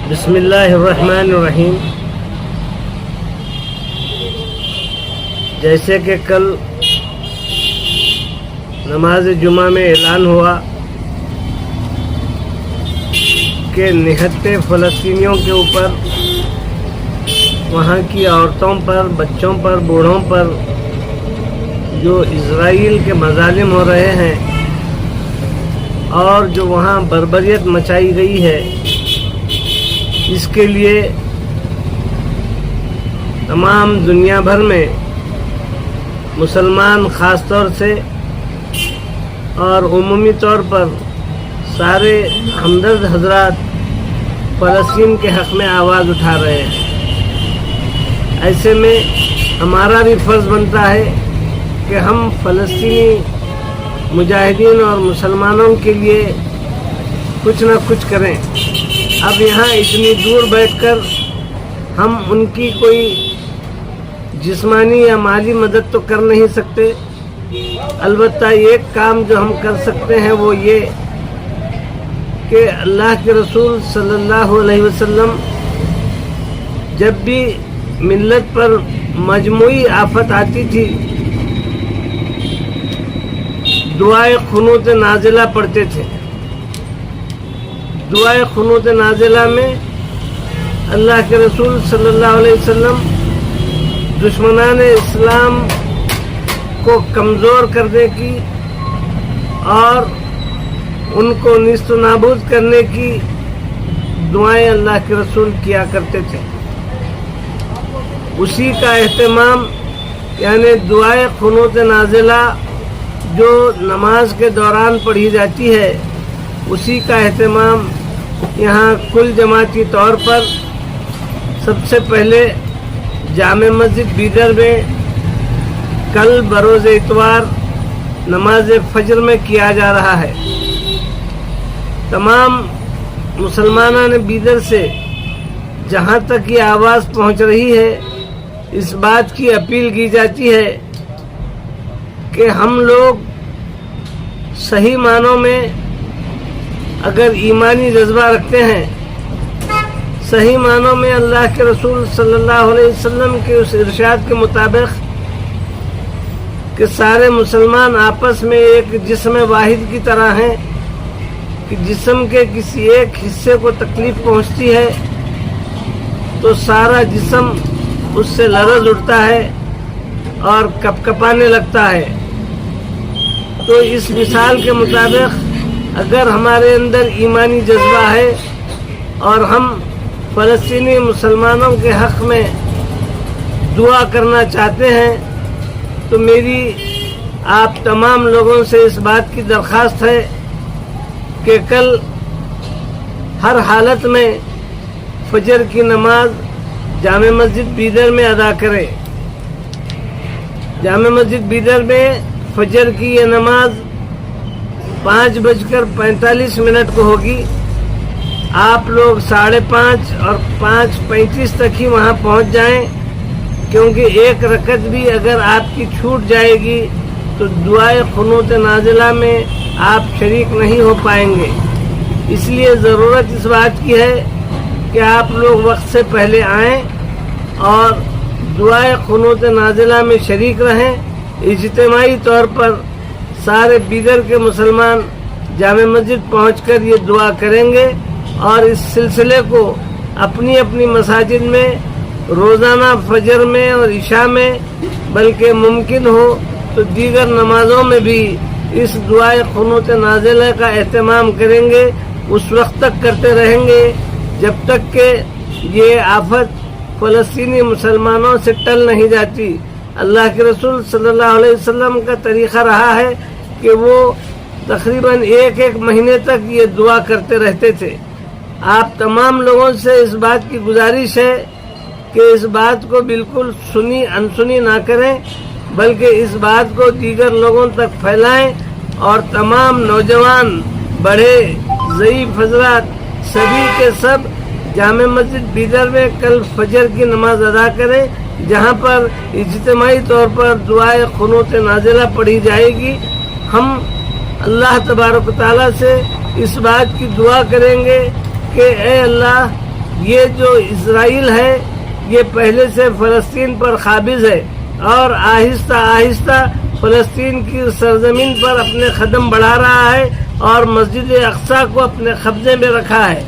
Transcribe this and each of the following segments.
بسم اللہ الرحمن الرحیم۔ جیسے کہ کل نماز جمعہ میں اعلان ہوا کہ نہتے فلسطینیوں کے اوپر، وہاں کی عورتوں پر، بچوں پر، بوڑھوں پر جو اسرائیل کے مظالم ہو رہے ہیں اور جو وہاں بربریت مچائی گئی ہے، اس کے لیے تمام دنیا بھر میں مسلمان خاص طور سے اور عمومی طور پر سارے ہمدرد حضرات فلسطین کے حق میں آواز اٹھا رہے ہیں۔ ایسے میں ہمارا بھی فرض بنتا ہے کہ ہم فلسطینی مجاہدین اور مسلمانوں کے لیے کچھ نہ کچھ کریں۔ اب یہاں اتنی دور بیٹھ کر ہم ان کی کوئی جسمانی یا مالی مدد تو کر نہیں سکتے، البتہ ایک کام جو ہم کر سکتے ہیں وہ یہ کہ اللہ کے رسول صلی اللہ علیہ وسلم جب بھی ملت پر مجموعی آفت آتی تھی دعائے قنوت نازلہ پڑھتے تھے۔ دعائے قنوت نازلہ میں اللہ کے رسول صلی اللہ علیہ وسلم دشمنان اسلام کو کمزور کرنے کی اور ان کو نیست و نابود کرنے کی دعائیں اللہ کے رسول کیا کرتے تھے۔ اسی کا اہتمام یعنی دعائے قنوت نازلہ جو نماز کے دوران پڑھی جاتی ہے، اسی کا اہتمام یہاں کل جماعتی طور پر سب سے پہلے جامع مسجد بیدر میں کل بروز اتوار نماز فجر میں کیا جا رہا ہے۔ تمام مسلمانان بیدر سے جہاں تک یہ آواز پہنچ رہی ہے، اس بات کی اپیل کی جاتی ہے کہ ہم لوگ صحیح معنوں میں اگر ایمانی جذبہ رکھتے ہیں، صحیح معنوں میں اللہ کے رسول صلی اللہ علیہ وسلم کے اس ارشاد کے مطابق کہ سارے مسلمان آپس میں ایک جسم واحد کی طرح ہیں، کہ جسم کے کسی ایک حصے کو تکلیف پہنچتی ہے تو سارا جسم اس سے لرز اٹھتا ہے اور کپکپانے لگتا ہے۔ تو اس مثال کے مطابق اگر ہمارے اندر ایمانی جذبہ ہے اور ہم فلسطینی مسلمانوں کے حق میں دعا کرنا چاہتے ہیں تو میری آپ تمام لوگوں سے اس بات کی درخواست ہے کہ کل ہر حالت میں فجر کی نماز جامع مسجد بیدر میں ادا کرے۔ جامع مسجد بیدر میں فجر کی یہ نماز 5:45 کو ہوگی۔ آپ لوگ 5:30 اور 5:35 تک ہی وہاں پہنچ جائیں، کیونکہ ایک رکعت بھی اگر آپ کی چھوٹ جائے گی تو دعائے قنوت نازلہ میں آپ شریک نہیں ہو پائیں گے۔ اس لیے ضرورت اس بات کی ہے کہ آپ لوگ وقت سے پہلے آئیں اور دعائے قنوت نازلہ میں شریک رہیں۔ اجتماعی طور پر سارے بیدر کے مسلمان جامع مسجد پہنچ کر یہ دعا کریں گے اور اس سلسلے کو اپنی اپنی مساجد میں روزانہ فجر میں اور عشاء میں، بلکہ ممکن ہو تو دیگر نمازوں میں بھی اس دعائے قنوت نازلہ کا اہتمام کریں گے۔ اس وقت تک کرتے رہیں گے جب تک کہ یہ آفت فلسطینی مسلمانوں سے ٹل نہیں جاتی۔ اللہ کے رسول صلی اللہ علیہ وسلم کا طریقہ رہا ہے کہ وہ تقریباً ایک مہینے تک یہ دعا کرتے رہتے تھے۔ آپ تمام لوگوں سے اس بات کی گزارش ہے کہ اس بات کو بالکل سنی انسنی نہ کریں، بلکہ اس بات کو دیگر لوگوں تک پھیلائیں اور تمام نوجوان، بڑے، ضعیف حضرات سبھی کے سب جامع مسجد بیدر میں کل فجر کی نماز ادا کریں، جہاں پر اجتماعی طور پر دعائے قنوت نازلہ پڑھی جائے گی۔ ہم اللہ تبارک و تعالیٰ سے اس بات کی دعا کریں گے کہ اے اللہ، یہ جو اسرائیل ہے یہ پہلے سے فلسطین پر قابض ہے اور آہستہ آہستہ فلسطین کی سرزمین پر اپنے قدم بڑھا رہا ہے اور مسجد اقصی کو اپنے قبضے میں رکھا ہے.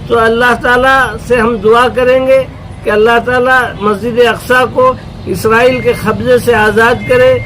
تو اللہ تعالیٰ سے ہم دعا کریں گے کہ اللہ تعالیٰ مسجد اقصی کو اسرائیل کے قبضے سے آزاد کرے